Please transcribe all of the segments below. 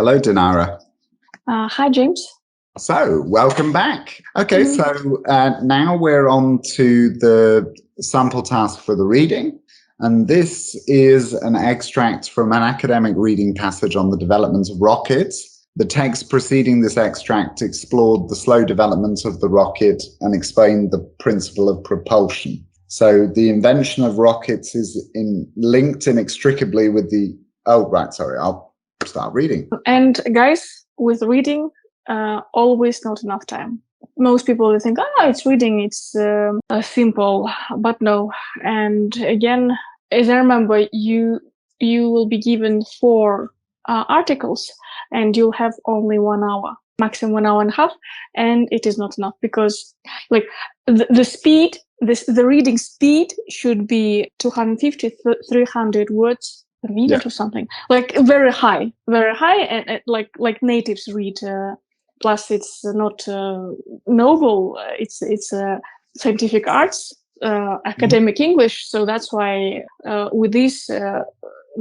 Hello, Dinara. Hi, James. So, welcome back. Okay, so now we're on to the sample task for the reading. And this is an extract from an academic reading passage on the development of rockets. The text preceding this extract explored the slow development of the rocket and explained the principle of propulsion. So the invention of rockets is linked inextricably with the... Oh, right, sorry, I'll start reading. And guys, with reading, always not enough time. Most people think, it's reading, it's simple, but no. And again, as I remember, you will be given 4 articles and you'll have only 1 hour, maximum 1 hour and a half, and it is not enough because like the speed, the reading speed should be 250, 300 words per minute or something, like very high, and like natives read. Plus, it's not novel; it's scientific arts, academic English. So that's why with this,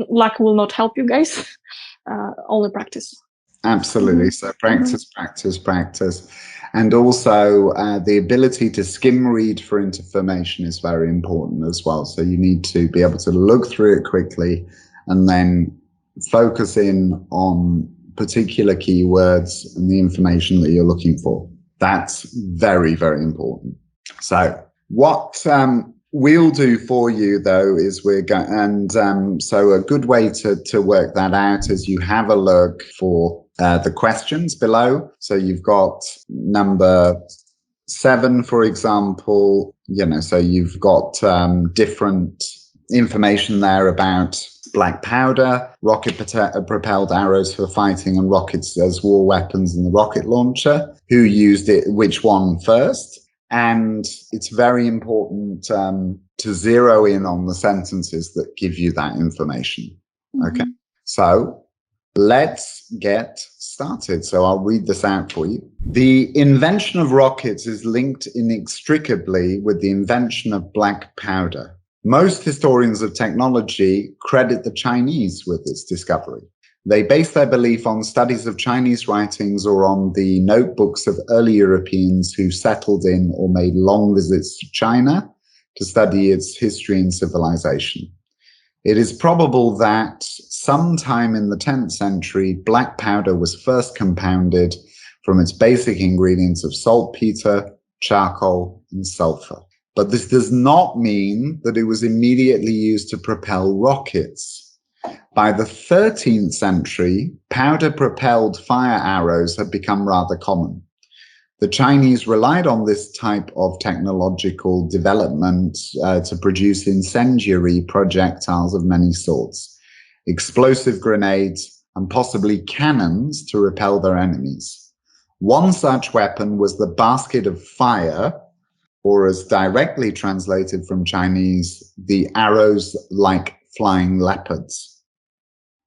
luck will not help you guys. Only practice. Absolutely. So practice, practice. And also the ability to skim read for information is very important as well. So you need to be able to look through it quickly and then focus in on particular keywords and the information that you're looking for. That's very, very important. So what we'll do for you, though, is we're going, and so a good way to work that out is you have a look for the questions below. So you've got number 7, for example, so you've got different information there about black powder, rocket-propelled arrows for fighting, and rockets as war weapons in the rocket launcher, who used it, which one first. And it's very important to zero in on the sentences that give you that information. Okay, so let's get started. So I'll read this out for you. The invention of rockets is linked inextricably with the invention of black powder. Most historians of technology credit the Chinese with its discovery. They base their belief on studies of Chinese writings or on the notebooks of early Europeans who settled in or made long visits to China to study its history and civilization. It is probable that sometime in the 10th century, black powder was first compounded from its basic ingredients of saltpeter, charcoal, and sulfur. But this does not mean that it was immediately used to propel rockets. By the 13th century, powder-propelled fire arrows had become rather common. The Chinese relied on this type of technological development to produce incendiary projectiles of many sorts, explosive grenades, and possibly cannons to repel their enemies. One such weapon was the basket of fire, or as directly translated from Chinese, the arrows like flying leopards.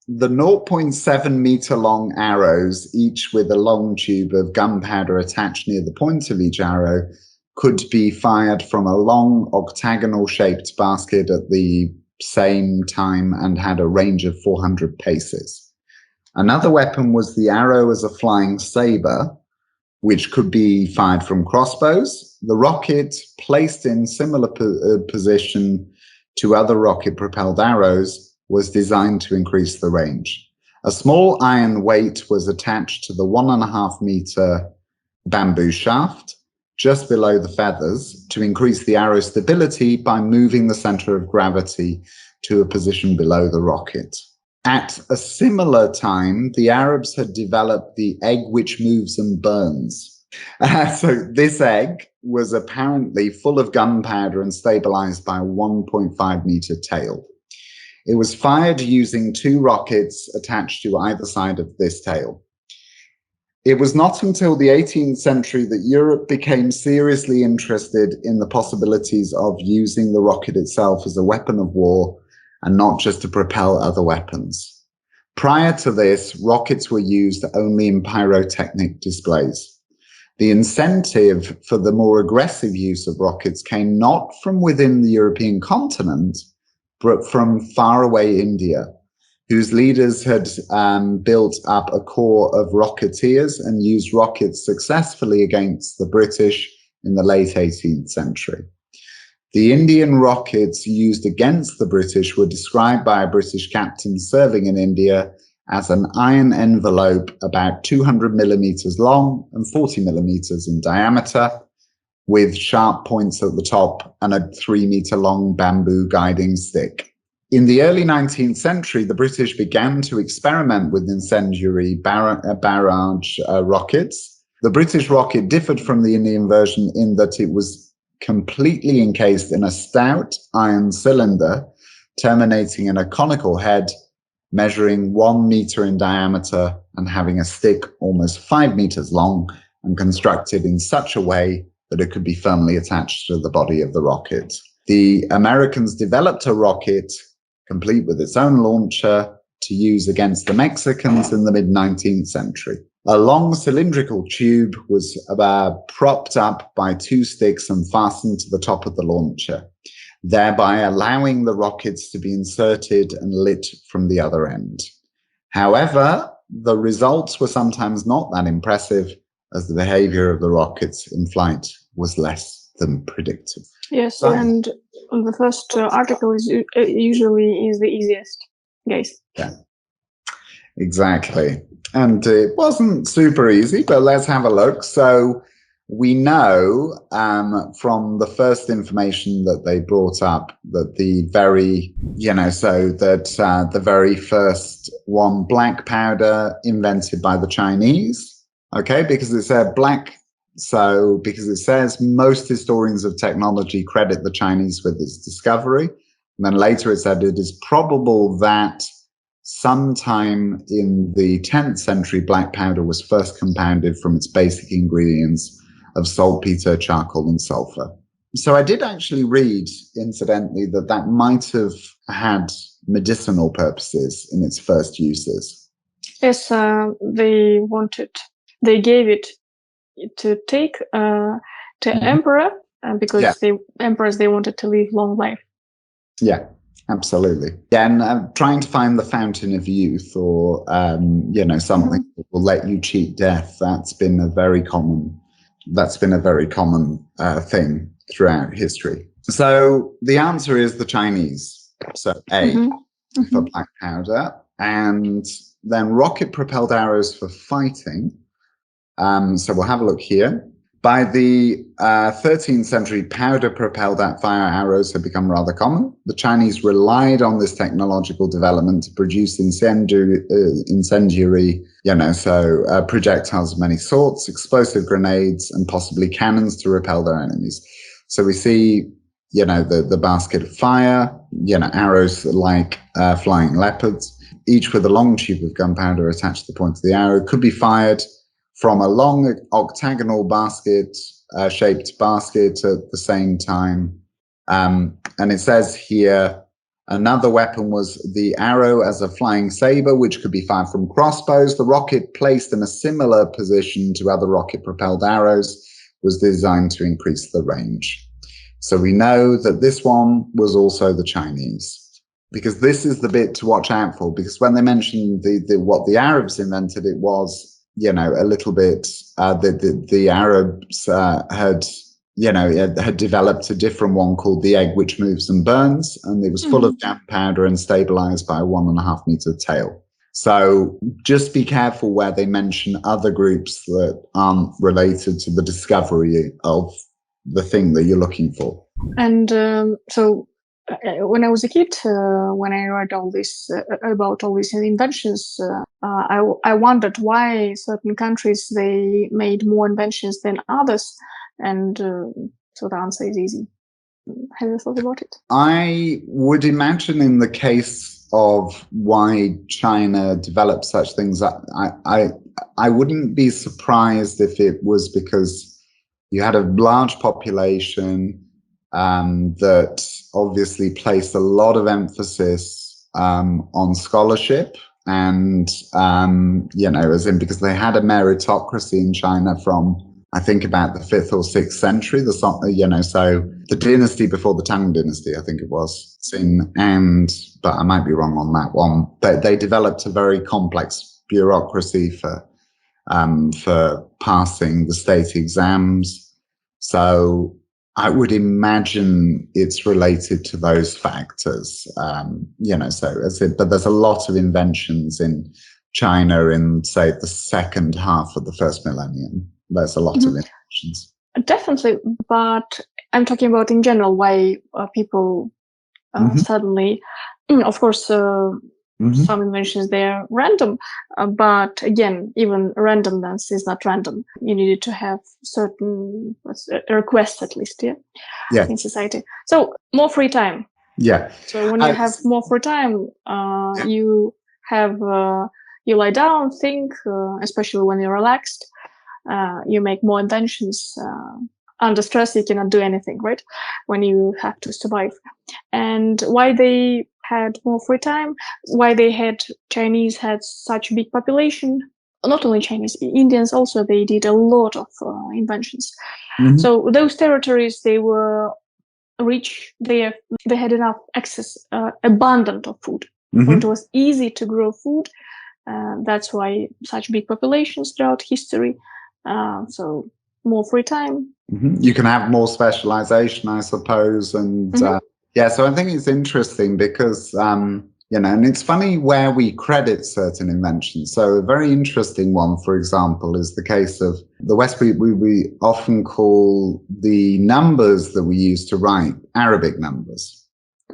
The 0.7 meter long arrows, each with a long tube of gunpowder attached near the point of each arrow, could be fired from a long octagonal shaped basket at the same time and had a range of 400 paces. Another weapon was the arrow as a flying saber, which could be fired from crossbows. The rocket, placed in similar position to other rocket-propelled arrows, was designed to increase the range. A small iron weight was attached to the 1.5 meter bamboo shaft just below the feathers to increase the arrow stability by moving the center of gravity to a position below the rocket. At a similar time, the Arabs had developed the egg which moves and burns. So this egg was apparently full of gunpowder and stabilized by a 1.5 meter tail. It was fired using 2 rockets attached to either side of this tail. It was not until the 18th century that Europe became seriously interested in the possibilities of using the rocket itself as a weapon of war and not just to propel other weapons. Prior to this, rockets were used only in pyrotechnic displays. The incentive for the more aggressive use of rockets came not from within the European continent, but from faraway India, whose leaders had built up a corps of rocketeers and used rockets successfully against the British in the late 18th century. The Indian rockets used against the British were described by a British captain serving in India as an iron envelope about 200 millimeters long and 40 millimeters in diameter, with sharp points at the top and a 3-meter long bamboo guiding stick. In the early 19th century, the British began to experiment with incendiary barrage rockets. The British rocket differed from the Indian version in that it was completely encased in a stout iron cylinder terminating in a conical head measuring 1 meter in diameter and having a stick almost 5 meters long and constructed in such a way that it could be firmly attached to the body of the rocket. The Americans developed a rocket complete with its own launcher to use against the Mexicans in the mid-19th century. A long cylindrical tube was propped up by 2 sticks and fastened to the top of the launcher, thereby allowing the rockets to be inserted and lit from the other end. However, the results were sometimes not that impressive, as the behavior of the rockets in flight was less than predicted. Yes, and the first article is usually the easiest, guys. Yeah, exactly. And it wasn't super easy, but let's have a look. So we know from the first information that they brought up that the very, the very first one, black powder, invented by the Chinese, okay, because it said black. So because it says most historians of technology credit the Chinese with its discovery. And then later it said it is probable that sometime in the 10th century, black powder was first compounded from its basic ingredients of saltpeter, charcoal, and sulfur. So I did actually read, incidentally, that might have had medicinal purposes in its first uses. Yes, they gave it to take to emperor because emperors they wanted to live long life. Yeah, absolutely. Yeah, and trying to find the fountain of youth or something that will let you cheat death. That's been a very common thing throughout history. So the answer is the Chinese. So A for black powder, and then rocket propelled arrows for fighting. So we'll have a look here. By the 13th century, powder-propelled fire arrows had become rather common. The Chinese relied on this technological development to produce incendiary projectiles of many sorts, explosive grenades, and possibly cannons to repel their enemies. So we see, the basket of fire, arrows like flying leopards, each with a long tube of gunpowder attached to the point of the arrow, could be fired from a long octagonal basket, shaped basket at the same time. And it says here, another weapon was the arrow as a flying saber, which could be fired from crossbows. The rocket placed in a similar position to other rocket-propelled arrows was designed to increase the range. So we know that this one was also the Chinese, because this is the bit to watch out for, because when they mentioned what the Arabs invented, it was a little bit, the Arabs had developed a different one called the egg, which moves and burns, and it was full of gunpowder and stabilized by a 1.5 meter tail. So just be careful where they mention other groups that aren't related to the discovery of the thing that you're looking for. And so when I was a kid, when I read all this about all these inventions, I wondered why certain countries they made more inventions than others, and so the answer is easy. Have you thought about it? I would imagine in the case of why China developed such things, I wouldn't be surprised if it was because you had a large population that obviously placed a lot of emphasis on scholarship, and as in because they had a meritocracy in China from I think about the 5th or 6th century, so the dynasty before the Tang dynasty, I think it was, but I might be wrong on that one. They developed a very complex bureaucracy for passing the state exams. So I would imagine it's related to those factors, but there's a lot of inventions in China in, say, the second half of the first millennium. There's a lot of inventions. Definitely, but I'm talking about in general why people suddenly, of course, some inventions, they're random, but again, even randomness is not random. You needed to have certain requests, at least, in society. So more free time. Yeah. So when you have more free time, you have you lie down, think, especially when you're relaxed. You make more inventions. Under stress, you cannot do anything, right? When you have to survive. And why they had more free time, why Chinese had such a big population, not only Chinese, Indians also, they did a lot of inventions. So those territories, they were rich, they had enough access, abundant of food. It was easy to grow food. That's why such big populations throughout history. So more free time. You can have more specialization, I suppose. And so I think it's interesting because, and it's funny where we credit certain inventions. So a very interesting one, for example, is the case of the West. We often call the numbers that we use to write Arabic numbers,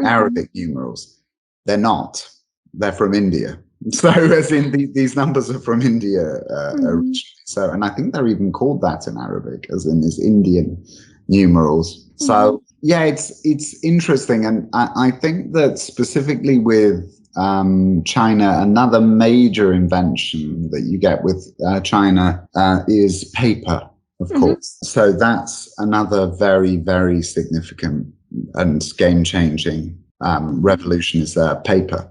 Arabic numerals. They're not. They're from India. So as in these numbers are from India originally. So, and I think they're even called that in Arabic, as in is Indian numerals. So yeah, it's interesting. And I think that specifically with China, another major invention that you get with China is paper, of course. So that's another very, very significant and game-changing revolution is paper.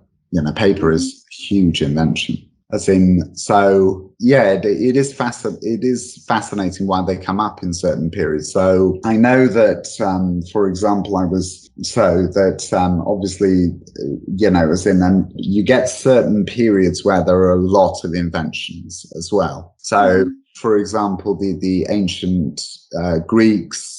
Paper is a huge invention. It is fascinating why they come up in certain periods. So I know that, for example, obviously, you get certain periods where there are a lot of inventions as well. So, for example, the ancient Greeks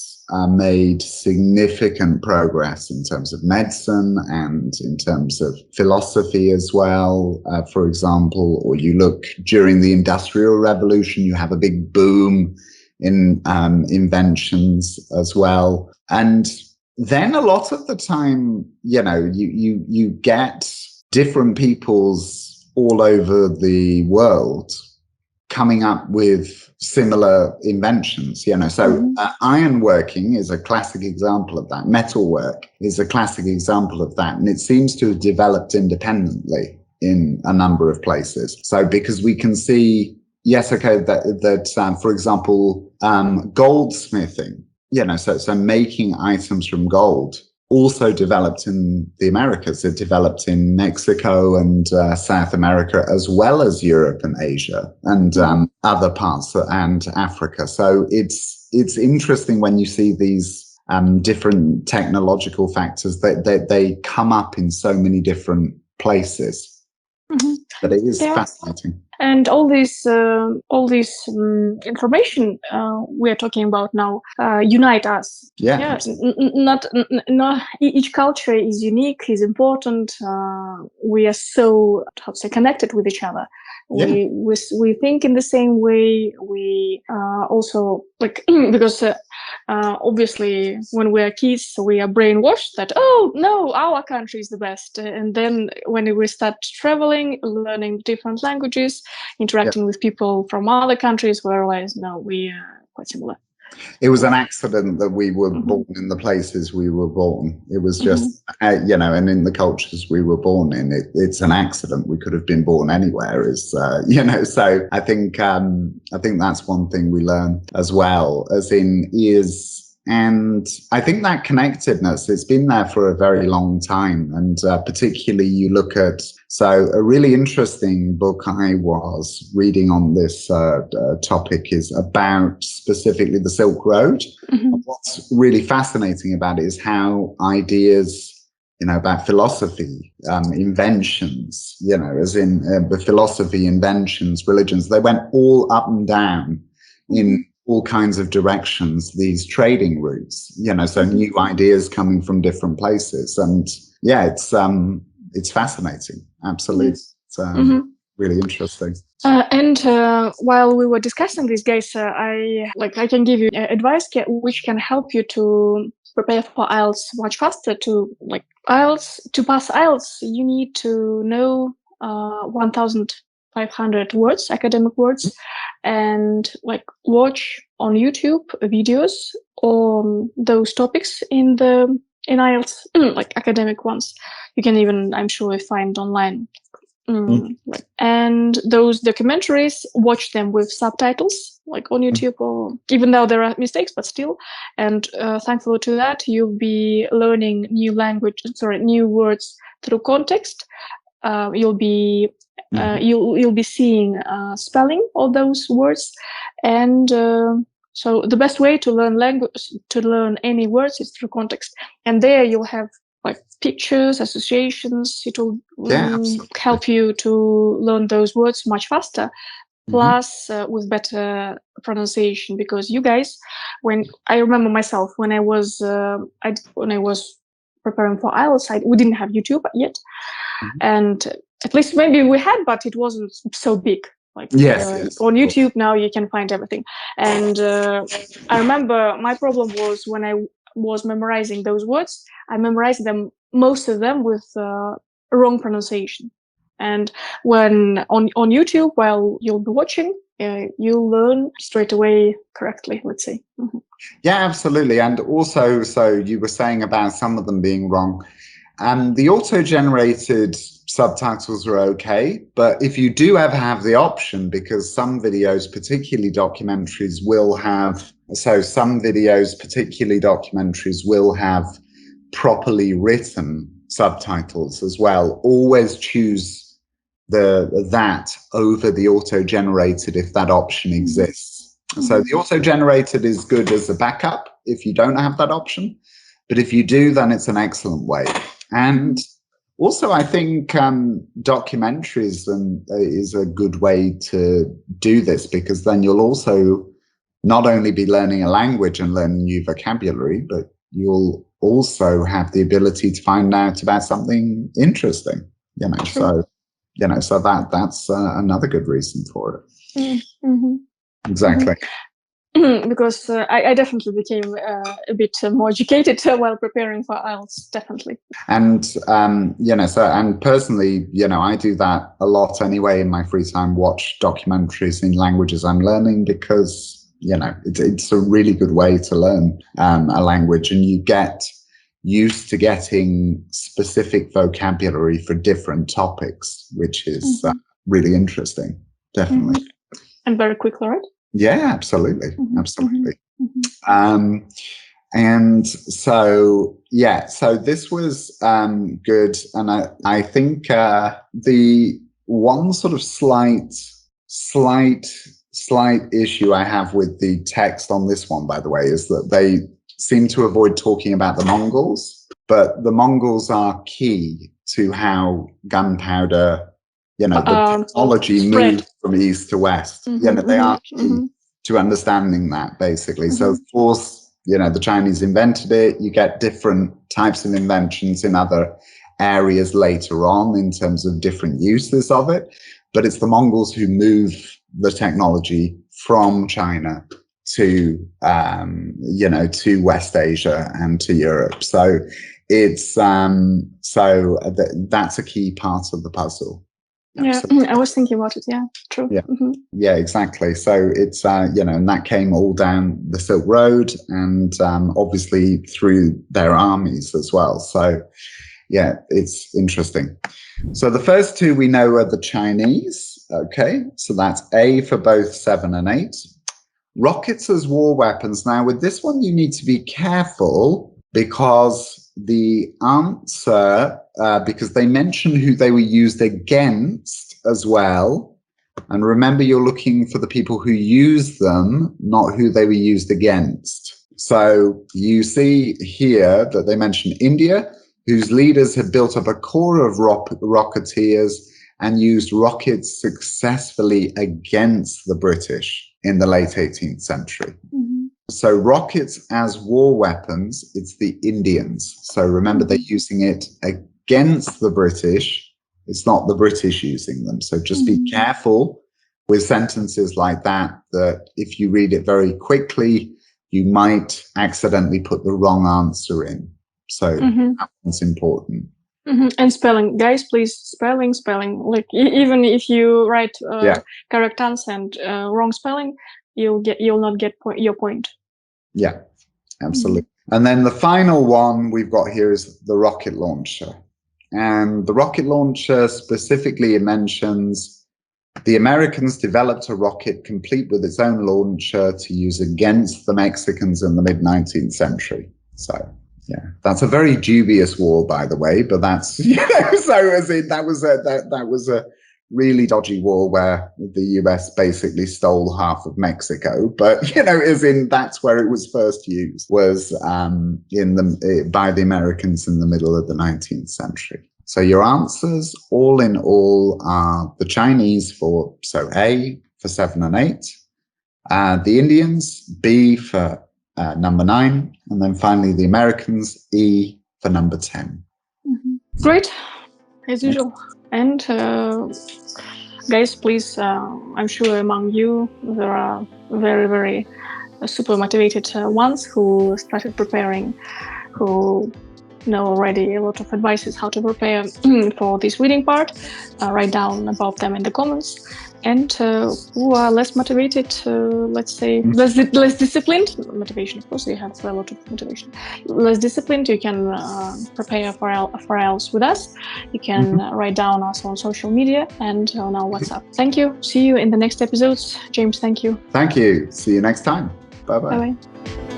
made significant progress in terms of medicine and in terms of philosophy as well, for example. Or you look during the Industrial Revolution, you have a big boom in inventions as well. And then a lot of the time, you get different peoples all over the world coming up with similar inventions, So ironworking is a classic example of that. Metalwork is a classic example of that. And it seems to have developed independently in a number of places. So because we can see, that for example, goldsmithing, so making items from gold also developed in the Americas. It developed in Mexico and South America, as well as Europe and Asia and other parts and Africa. So it's interesting when you see these different technological factors that they come up in so many different places. But it is fascinating. And all this information we are talking about now unite us. Not each culture is unique, is important. We are so connected with each other. We think in the same way. We also because obviously when we are kids we are brainwashed that our country is the best, and then when we start traveling, learning different languages, interacting with people from other countries, we realize we are quite similar. It was an accident that we were born in the places we were born. It was just, and in the cultures we were born in, it's an accident. We could have been born anywhere, so I think that's one thing we learn as well, is And I think that connectedness, it's been there for a very long time. And particularly you look at, so a really interesting book I was reading on this topic is about specifically the Silk Road. Mm-hmm. What's really fascinating about it is how ideas, about philosophy, inventions, as in the philosophy, inventions, religions, they went all up and down in all kinds of directions, these trading routes, so new ideas coming from different places. And yeah, it's fascinating. Absolutely. It's really interesting. And while we were discussing this, guys, I can give you advice which can help you to prepare for IELTS much faster. To pass IELTS, you need to know 1,500 words, academic words, and watch on YouTube videos on those topics in IELTS, academic ones. You can even, I'm sure, find online. And those documentaries, watch them with subtitles, on YouTube, or even though there are mistakes, but still. And thankfully to that, you'll be learning new words through context. You'll be you'll be seeing spelling of those words, and so the best way to learn any words is through context. And there you'll have pictures, associations. It will help you to learn those words much faster. Plus, with better pronunciation, because you guys, when I remember myself, when I was preparing for IELTS, we didn't have YouTube yet, and at least maybe we had, but it wasn't so big. Yes. On YouTube now you can find everything. And I remember my problem was when I was memorizing those words, I memorized them, most of them, with wrong pronunciation. And when on YouTube, while you'll be watching, you'll learn straight away correctly, let's say. Yeah, absolutely. And also, so you were saying about some of them being wrong. The auto-generated subtitles are okay, but if you do ever have the option, because some videos, particularly documentaries, will have properly written subtitles as well. Always choose that over the auto-generated if that option exists. So the auto-generated is good as a backup if you don't have that option, but if you do, then it's an excellent way. And also, I think documentaries is a good way to do this, because then you'll also not only be learning a language and learning new vocabulary, but you'll also have the ability to find out about something interesting. So that's another good reason for it. Exactly. Because I definitely became a bit more educated while preparing for IELTS, definitely. And, and personally, I do that a lot anyway in my free time, watch documentaries in languages I'm learning, because, it's a really good way to learn a language, and you get used to getting specific vocabulary for different topics, which is really interesting, definitely. And very quickly, right? Yeah, absolutely. Absolutely. And so, so this was good. And I think the one sort of slight issue I have with the text on this one, by the way, is that they seem to avoid talking about the Mongols, but the Mongols are key to how gunpowder, the technology moved from east to west. They are key to understanding that, basically. So, of course, the Chinese invented it. You get different types of inventions in other areas later on in terms of different uses of it. But it's the Mongols who move the technology from China to, to West Asia and to Europe. So it's, that's a key part of the puzzle. Absolutely. Yeah, I was thinking about it. Yeah, true. Yeah, yeah, exactly. So it's, and that came all down the Silk Road, and obviously through their armies as well. So yeah, it's interesting. So the first two we know are the Chinese. Okay, so that's A for both 7 and 8. rockets as war weapons. Now, with this one, you need to be careful because the answer, because they mention who they were used against as well. And remember, you're looking for the people who use them, not who they were used against. So you see here that they mention India, whose leaders had built up a core of rocketeers and used rockets successfully against the British in the late 18th century. Mm-hmm. So rockets as war weapons, it's the Indians. So remember, they're using it against the British. It's not the British using them. So just be careful with sentences like that, that if you read it very quickly, you might accidentally put the wrong answer in. So that's important. And spelling, guys, please, spelling. Like even if you write correct answer and wrong spelling, you'll not get your point. Yeah, absolutely. And then the final one we've got here is the rocket launcher. And the rocket launcher specifically, it mentions the Americans developed a rocket complete with its own launcher to use against the Mexicans in the mid-19th century. So, yeah, that's a very dubious war, by the way, but that's, so as in, that was a really dodgy war where the US basically stole half of Mexico. But, as in, that's where it was first used, was by the Americans in the middle of the 19th century. So your answers, all in all, are the Chinese so A for 7 and 8, the Indians, B for number 9, and then finally the Americans, E for number 10. Great, as usual. And guys, please, I'm sure among you there are very, very super motivated ones who started preparing, who know already a lot of advices how to prepare for this reading part. Write down about them in the comments. And who are less motivated, let's say less disciplined, motivation, of course, you have a lot of motivation. Less disciplined, you can prepare for IELTS with us. You can write down us on social media and on our WhatsApp. Thank you. See you in the next episodes. James, thank you. Thank you. See you next time. Bye-bye. Bye-bye.